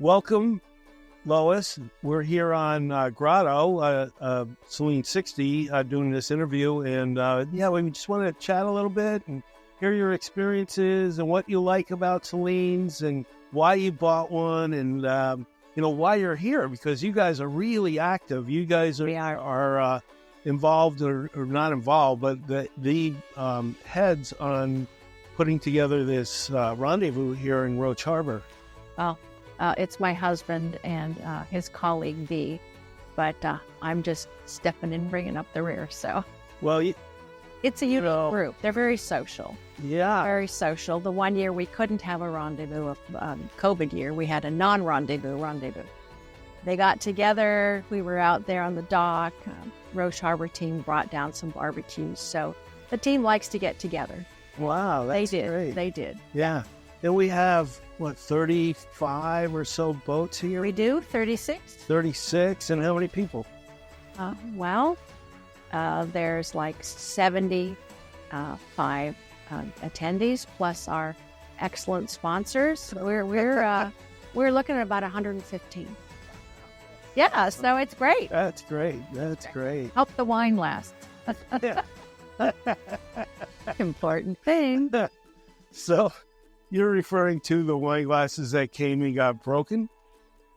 welcome, Lois. We're here on Grotto, Selene 60, doing this interview. And we just want to chat a little bit and hear your experiences and what you like about Selene's and why you bought one and, why you're here, because you guys are really active. You guys are involved or not involved, but the heads on putting together this rendezvous here in Roche Harbor. Well, it's my husband and his colleague, Dee, but I'm just stepping in, bringing up the rear. So, it's a unique group. They're very social. Yeah. Very social. The one year we couldn't have a rendezvous, COVID year, we had a non-rendezvous rendezvous. They got together. We were out there on the dock. Roche Harbor team brought down some barbecues. So the team likes to get together. Wow, that's great. They did. Yeah. And we have, 35 or so boats here? We do, 36. 36, and how many people? There's like 75 attendees, plus our excellent sponsors. We're looking at about 115. Yeah, so it's great. That's great. Help the wine last. Important thing. So, you're referring to the wine glasses that came and got broken?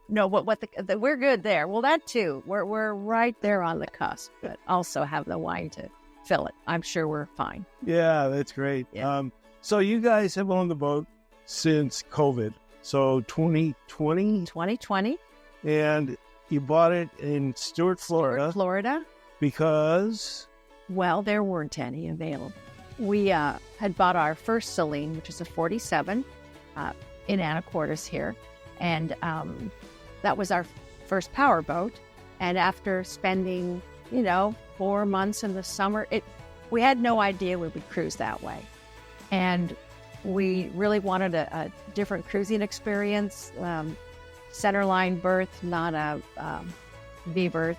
No, we're good there. Well, that too. We're right there on the cusp, but also have the wine to fill it. I'm sure we're fine. Yeah, that's great. Yeah. So you guys have owned the boat since COVID. So 2020? 2020. And you bought it in Stuart, Florida. Because? Well, there weren't any available. We had bought our first Selene, which is a 47, in Anacortes here. And that was our first power boat. And after spending, 4 months in the summer, we had no idea we would cruise that way. And we really wanted a different cruising experience, centerline berth, not a V berth.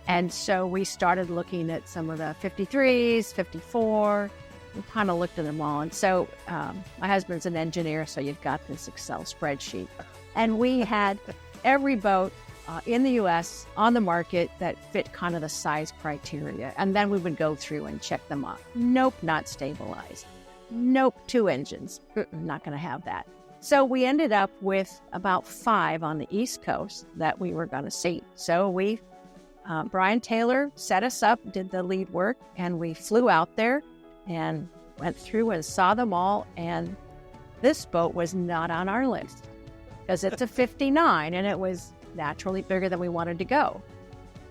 And so we started looking at some of the 53s, 54. We kind of looked at them all. And so my husband's an engineer, so you've got this Excel spreadsheet. And we had every boat in the U.S. on the market that fit kind of the size criteria. And then we would go through and check them off. Nope, not stabilized. Nope, 2 engines. Not going to have that. So we ended up with about 5 on the East Coast that we were going to see. So Brian Taylor set us up, did the lead work, and we flew out there and went through and saw them all. And this boat was not on our list because it's a 59 and it was naturally bigger than we wanted to go.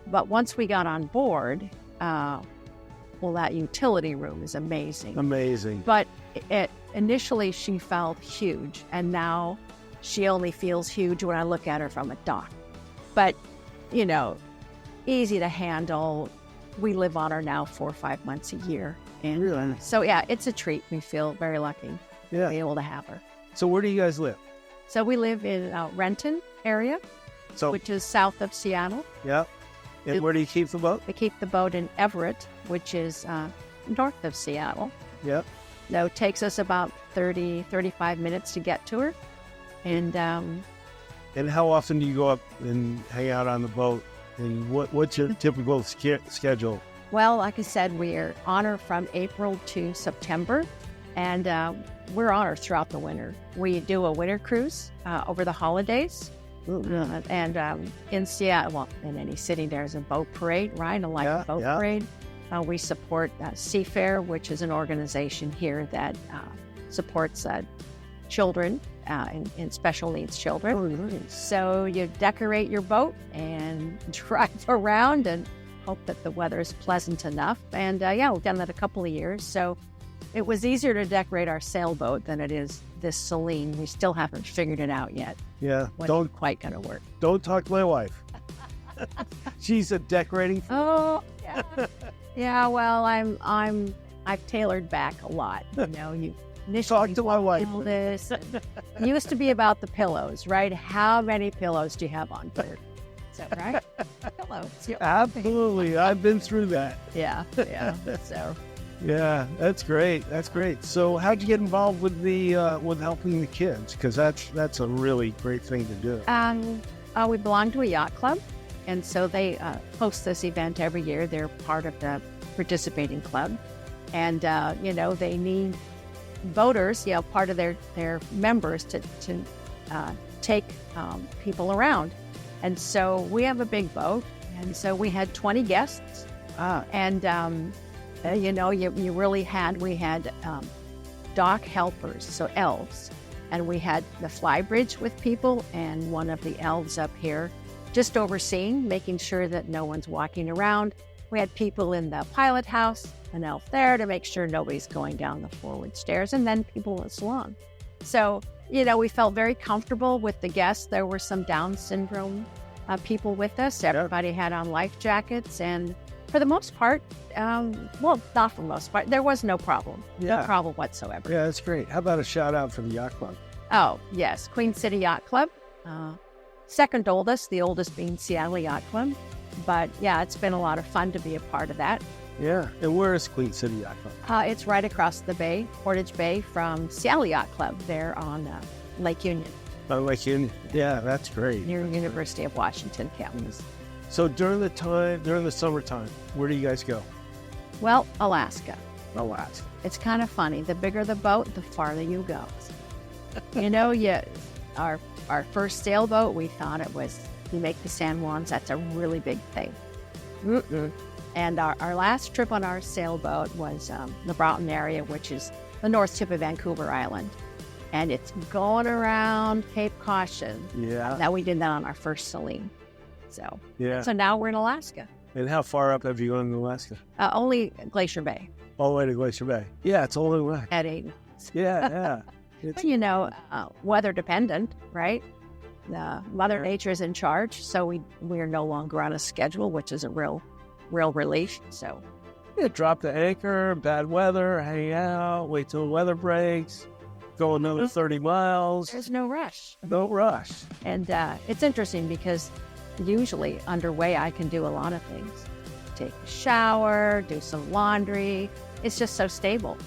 But once we got on board, that utility room is amazing. Amazing. But initially she felt huge, and now she only feels huge when I look at her from a dock. But, easy to handle. We live on her now 4 or 5 months a year. And really? So, yeah, it's a treat. We feel very lucky to be able to have her. So where do you guys live? So we live in Renton area, which is south of Seattle. Yeah. And where do you keep the boat? We keep the boat in Everett, which is north of Seattle. Yep. So it takes us about 35 minutes to get to her. And how often do you go up and hang out on the boat? And what's your typical schedule? Well, like I said, we're on her from April to September, and we're on her throughout the winter. We do a winter cruise over the holidays. And in Seattle, in any city, there's a boat parade, right? A boat parade. We support SeaFair, which is an organization here that supports children and special needs children. Oh, nice. So you decorate your boat and drive around and hope that the weather is pleasant enough. And we've done that a couple of years. So it was easier to decorate our sailboat than it is this Selene. We still haven't figured it out yet. Yeah, don't quite gonna work. Don't talk to my wife. She's a decorating. Oh, yeah. Yeah. Well, I've tailored back a lot. You initially talk to my wife. This it used to be about the pillows, right? How many pillows do you have on board? So, right? Pillows. Yep. Absolutely. I've been through that. Yeah. So Yeah, that's great. That's great. So, how'd you get involved with the with helping the kids? Because that's a really great thing to do. We belong to a yacht club, and so they host this event every year. They're part of the participating club, and they need boaters, part of their members to take people around. And so we have a big boat, and so we had 20 guests, and we had dock helpers, so elves, and we had the fly bridge with people, and one of the elves up here just overseeing, making sure that no one's walking around. We had people in the pilot house, an elf there to make sure nobody's going down the forward stairs, and then people in the salon. So, we felt very comfortable with the guests. There were some Down syndrome people with us. Everybody had on life jackets, and for the most part, not for the most part, there was no problem. No problem whatsoever. Yeah, that's great. How about a shout out for the yacht club? Oh, yes. Queen City Yacht Club. Second oldest, the oldest being Seattle Yacht Club. But yeah, it's been a lot of fun to be a part of that. Yeah. And where is Queen City Yacht Club? It's right across the bay, Portage Bay, from Seattle Yacht Club there on Lake Union. On Lake Union. Yeah, that's great. Near University of Washington campus. So during the summertime, where do you guys go? Well, Alaska. Alaska. It's kind of funny. The bigger the boat, the farther you go. Our first sailboat, we thought it was, you make the San Juans, that's a really big thing. Mm-mm. And our last trip on our sailboat was the Broughton area, which is the north tip of Vancouver Island. And it's going around Cape Caution. Yeah. Now we did that on our first Selene. So now we're in Alaska. And how far up have you gone in Alaska? Only Glacier Bay. All the way to Glacier Bay. Yeah, it's all the way. At 8 knots. Yeah. But, weather dependent, right? Mother Nature's in charge, so we are no longer on a schedule, which is a real relief. So drop the anchor, bad weather, hang out, wait till the weather breaks, go another 30 miles. There's no rush. No rush. And it's interesting because usually underway I can do a lot of things. Take a shower, do some laundry. It's just so stable.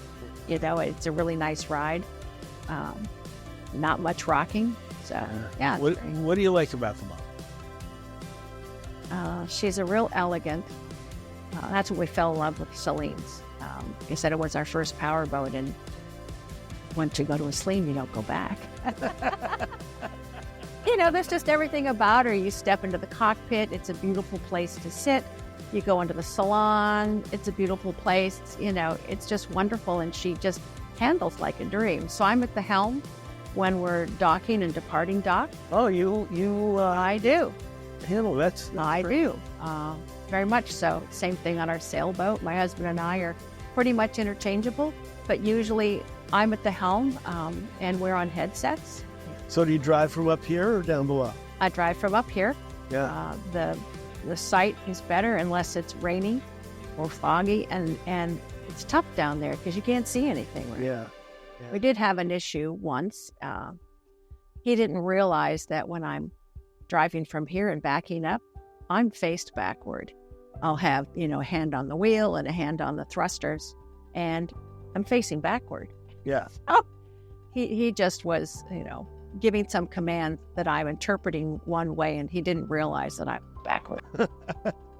It's a really nice ride. Not much rocking. So, yeah. What do you like about the boat? She's a real elegant. That's what we fell in love with Selene's. He said it was our first power boat, and once you go to a Selene, you don't go back. There's just everything about her. You step into the cockpit. It's a beautiful place to sit. You go into the salon. It's a beautiful place. It's just wonderful, and she just handles like a dream. So I'm at the helm when we're docking and departing dock. Oh, I do. Handle that's I great. do. Very much so. Same thing on our sailboat. My husband and I are pretty much interchangeable, but usually I'm at the helm and we're on headsets. So do you drive from up here or down below? I drive from up here. Yeah. The sight is better unless it's rainy or foggy, and it's tough down there because you can't see anything. Right? Yeah. We did have an issue once. He didn't realize that when I'm driving from here and backing up, I'm faced backward. I'll have, a hand on the wheel and a hand on the thrusters, and I'm facing backward. Yeah. Oh, he just was, giving some command that I'm interpreting one way, and he didn't realize that I'm backward.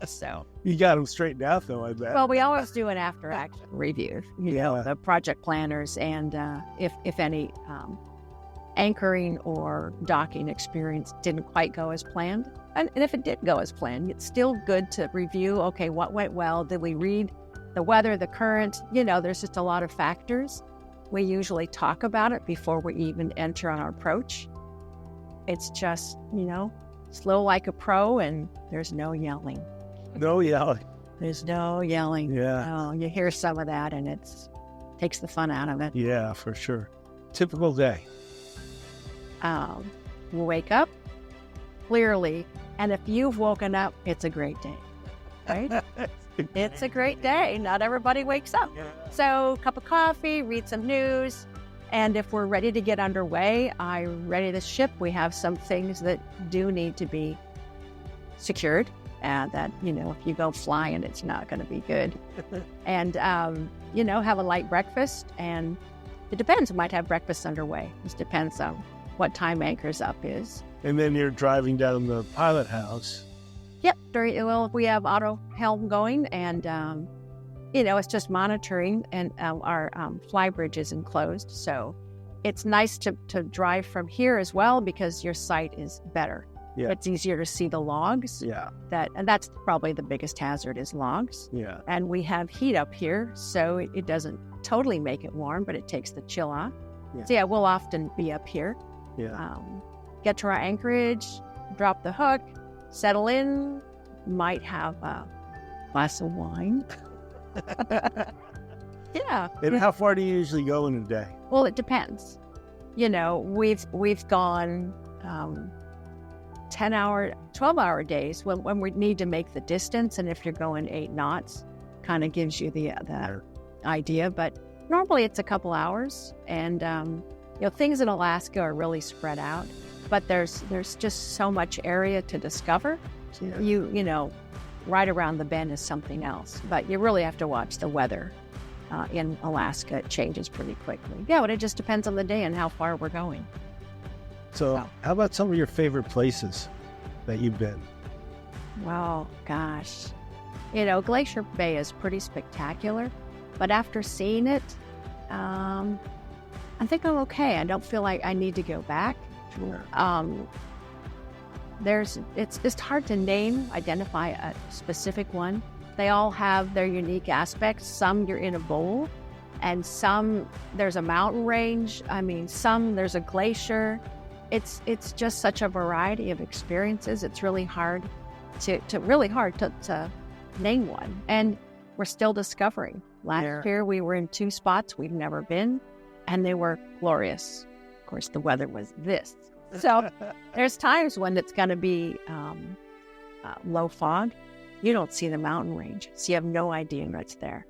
So you got him straightened out, though, I bet. Well, we always do an after-action review. The project planners, and if any anchoring or docking experience didn't quite go as planned, and if it did go as planned, it's still good to review. Okay, what went well? Did we read the weather, the current? There's just a lot of factors. We usually talk about it before we even enter on our approach. It's just, slow like a pro, and there's no yelling. No yelling. There's no yelling. Yeah. You hear some of that, and takes the fun out of it. Yeah, for sure. Typical day. We'll wake up, clearly, and if you've woken up, it's a great day, right? It's a great day. Not everybody wakes up. Yeah. So, cup of coffee, read some news, and if we're ready to get underway, I ready the ship. We have some things that do need to be secured that, if you go flying, it's not going to be good. And, have a light breakfast. And it depends. We might have breakfast underway. It depends on what time anchors up is. And then you're driving down the pilot house. Yep. We have auto helm going, and, it's just monitoring, and our fly bridge is enclosed. So it's nice to drive from here as well, because your sight is better. Yeah. It's easier to see the logs. Yeah. And that's probably the biggest hazard is logs. Yeah. And we have heat up here, so it doesn't totally make it warm, but it takes the chill off. Yeah. So we'll often be up here. Yeah. Get to our anchorage, drop the hook, settle in, might have a glass of wine. Yeah. And how far do you usually go in a day? Well, it depends. We've gone 10-hour, 12-hour days when we need to make the distance, and if you're going 8 knots, kind of gives you the idea. But normally it's a couple hours, and things in Alaska are really spread out. But there's just so much area to discover. Yeah. Right around the bend is something else. But you really have to watch the weather. In Alaska, it changes pretty quickly. Yeah, but it just depends on the day and how far we're going. So how about some of your favorite places that you've been? Well, gosh. Glacier Bay is pretty spectacular. But after seeing it, I think I'm okay. I don't feel like I need to go back. Sure. It's hard to identify a specific one. They all have their unique aspects. Some you're in a bowl, and some there's a mountain range. Some there's a glacier. It's just such a variety of experiences. It's really hard to name one, and we're still discovering. Last year we were in 2 spots we've never been, and they were glorious. Of course, the weather was this. So there's times when it's going to be low fog. You don't see the mountain range, so you have no idea what's there.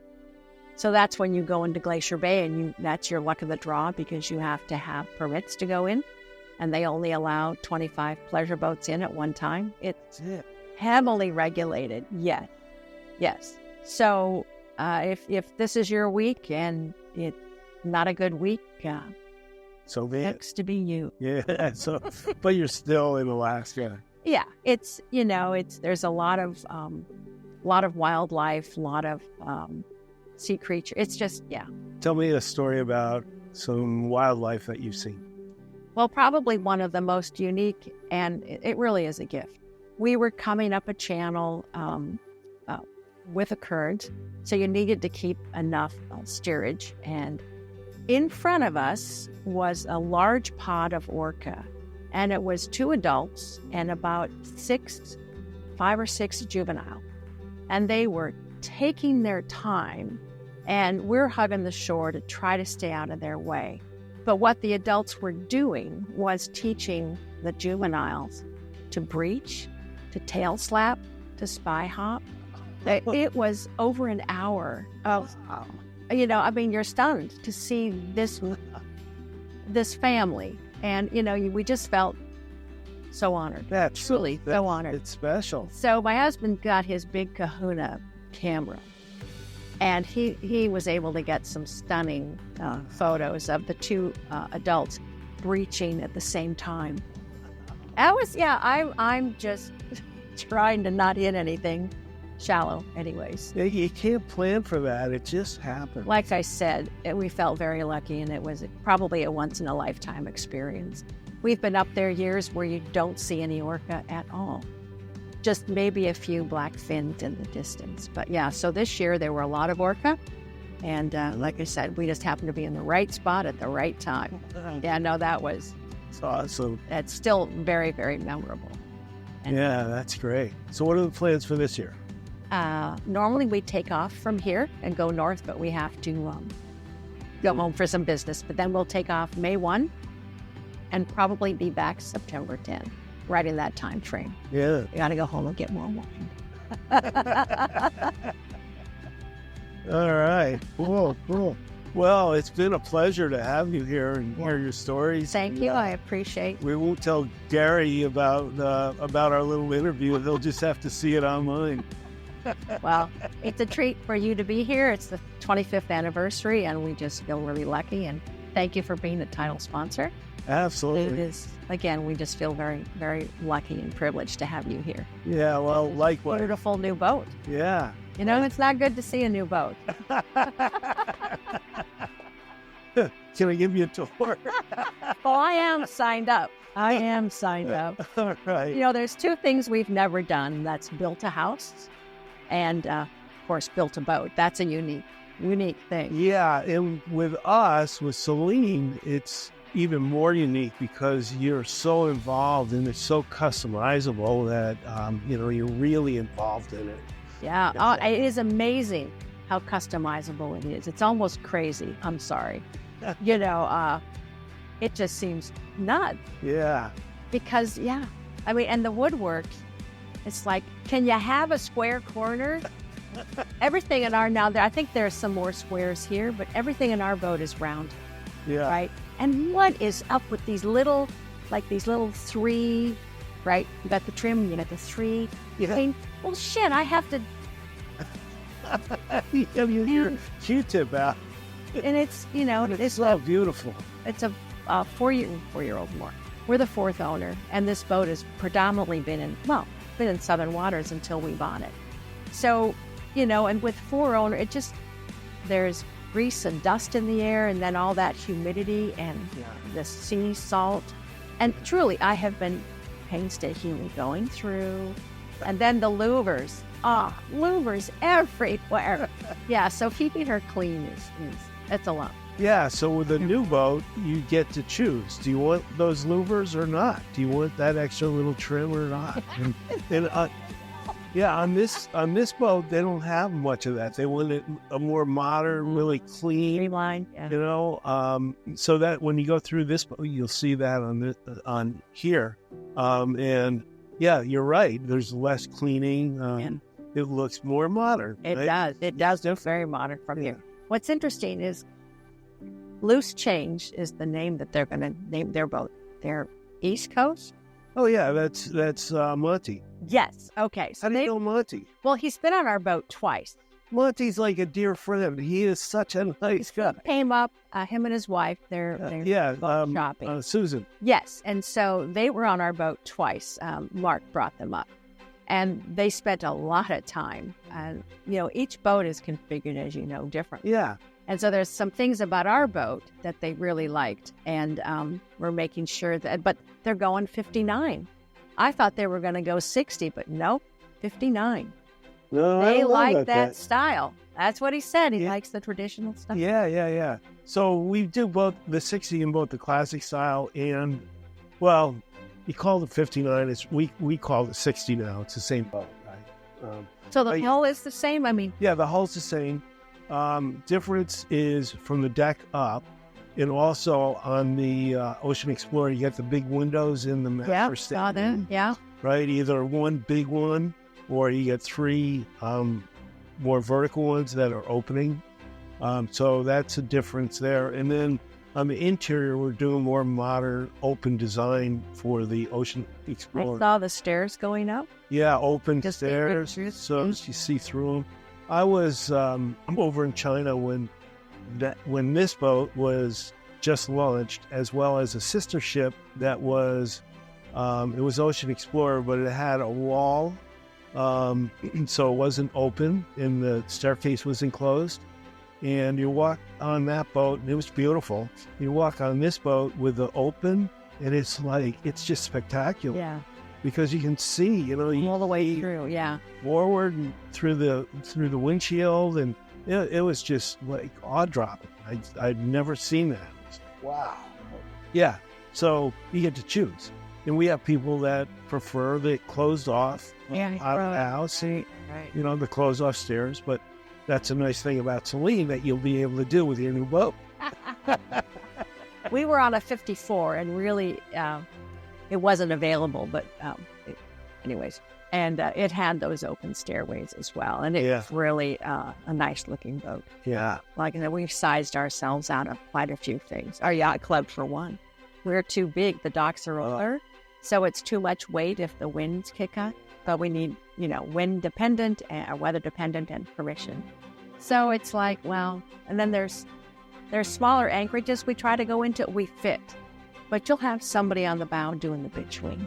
So that's when you go into Glacier Bay, and that's your luck of the draw, because you have to have permits to go in, and they only allow 25 pleasure boats in at one time. It's heavily regulated. Yes. So if this is your week and it's not a good week, so next to be you. Yeah. So, but you're still in Alaska. Yeah, there's a lot of wildlife, a lot of sea creatures. It's just, yeah. Tell me a story about some wildlife that you've seen. Well, probably one of the most unique, and it really is a gift. We were coming up a channel with a current, so you needed to keep enough steerage. And in front of us was a large pod of orca. And it was 2 adults and about 5 or 6 juvenile. And they were taking their time, and we're hugging the shore to try to stay out of their way. But what the adults were doing was teaching the juveniles to breach, to tail slap, to spy hop. It was over an hour of, you're stunned to see this family. And, we just felt so honored. That's truly so honored. It's special. So my husband got his big kahuna camera, and he was able to get some stunning photos of the 2 adults breaching at the same time. I'm just trying to not hit anything shallow anyways. You can't plan for that. It just happened. Like I said, we felt very lucky, and it was probably a once-in-a-lifetime experience. We've been up there years where you don't see any orca at all. Just maybe a few black fins in the distance. But yeah, so this year there were a lot of orca. And like I said, we just happened to be in the right spot at the right time. Yeah, no, it's awesome. It's still very, very memorable. And that's great. So what are the plans for this year? Normally we take off from here and go north, but we have to go home for some business. But then we'll take off May 1 and probably be back September 10, right in that time frame. Yeah. You got to go home and get more wine. All right. Cool. Well, it's been a pleasure to have you here and hear your stories. Thank you. I appreciate. We won't tell Gary about our little interview. They'll just have to see it online. Well, it's a treat for you to be here. It's the 25th anniversary, and we just feel really lucky. And thank you for being the title sponsor. Absolutely. It is, again, we just feel very, very lucky and privileged to have you here. Yeah, well, likewise. Beautiful new boat. Yeah. You know, it's not good to see a new boat. Can I give you a tour? Well, I am signed up. I am signed up. All right. You know, there's two things we've never done. That's built a house and, of course, built a boat. That's a unique thing. Yeah, and with us, with Selene, it's even more unique because you're so involved and it's so customizable that, you're really involved in it. Yeah, it is amazing how customizable it is. It's almost crazy. I'm sorry. It just seems nuts. Yeah. Because, and the woodwork, it's like, can you have a square corner? Everything in I think there's some more squares here, but everything in our boat is round. Yeah. Right? And what is up with these little three, right? You got the trim, you got the three. Yeah. I mean, well, shit, I have to. You hear Q-tip out. And it's, It's so beautiful. It's a 4-year-old more. We're the fourth owner, and this boat has predominantly been in southern waters until we bought it. So, and with 4 owners, there's grease and dust in the air, and then all that humidity and the sea salt. And truly, I have been painstakingly going through. And then the louvers. Louvers everywhere. Yeah, so keeping her clean it's a lot. Yeah, so with a new boat, you get to choose. Do you want those louvers or not? Do you want that extra little trim or not? On this boat, they don't have much of that. They want it a more modern, really clean. Streamlined, yeah. So that when you go through this boat, you'll see that on here. You're right. There's less cleaning. It looks more modern. It right? does. It does look very modern from here. What's interesting is Loose Change is the name that they're going to name their boat. Their East Coast? Oh, yeah, that's Monty. Yes. Okay. So How do you know Monty? Well, he's been on our boat twice. Monty's like a dear friend. He is such a nice guy. Came up, him and his wife, they're shopping. Susan. Yes. And so they were on our boat twice. Mark brought them up. And they spent a lot of time. And, each boat is configured, as you know, differently. Yeah. And so there's some things about our boat that they really liked. And we're making sure but they're going 59. I thought they were going to go 60, but nope, 59. No, they like that style. That's what he said. He likes the traditional stuff. Yeah. So we do both the 60 in both the classic style and, you call it 59. We call it 60 now. It's the same boat, right? So the hull is the same? I mean... Yeah, the hull's the same. Difference is from the deck up, and also on the Ocean Explorer, you got the big windows in the master saw that. Yeah. Right? Either one big one, or you get 3 more vertical ones that are opening. So that's a difference there. And then on the interior, we're doing more modern, open design for the Ocean Explorer. I saw the stairs going up. Yeah, open stairs, so you see through them. I was I'm over in China when this boat was just launched, as well as a sister ship that was it was Ocean Explorer, but it had a wall, so it wasn't open, and the staircase was enclosed. And you walk on that boat, and it was beautiful. You walk on this boat with the open, and it's just spectacular. Yeah. Because you can see, all the way through, forward and through the windshield, and it was just like awe-dropping. I'd never seen that. Wow. Yeah. So you get to choose, and we have people that prefer the closed off out of the house, right. The closed off stairs, but. That's a nice thing about Selene that you'll be able to do with your new boat. We were on a 54, and really, it wasn't available. But anyways, And it had those open stairways as well. And it's really a nice looking boat. Yeah. Like I said, we've sized ourselves out of quite a few things. Our yacht club, for one. We're too big. The docks are older. So it's too much weight if the winds kick up. But we need, wind dependent, weather dependent, and permission. So it's like, well, and then there's smaller anchorages we try to go into. We fit. But you'll have somebody on the bow doing the bitch wing.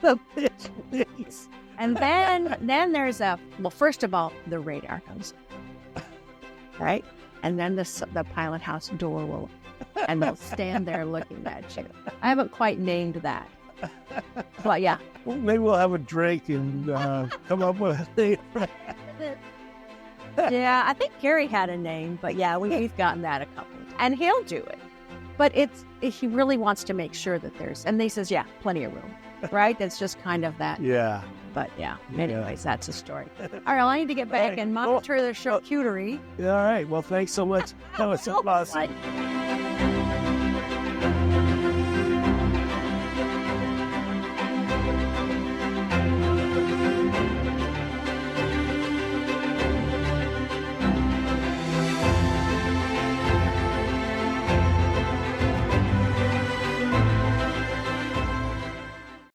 The bitch wings. And then there's first of all, the radar comes up, right? And then the pilot house door will, and they'll stand there looking at you. I haven't quite named that. But yeah. Well, maybe we'll have a drink and come up with a name. Yeah, I think Gary had a name, but yeah, we've gotten that a couple. And he'll do it. But he really wants to make sure that and he says, yeah, plenty of room, right? It's just kind of that. Yeah. But yeah, anyways, that's a story. All right, well, I need to get back and monitor the charcuterie. All right. Well, thanks so much. That was so awesome.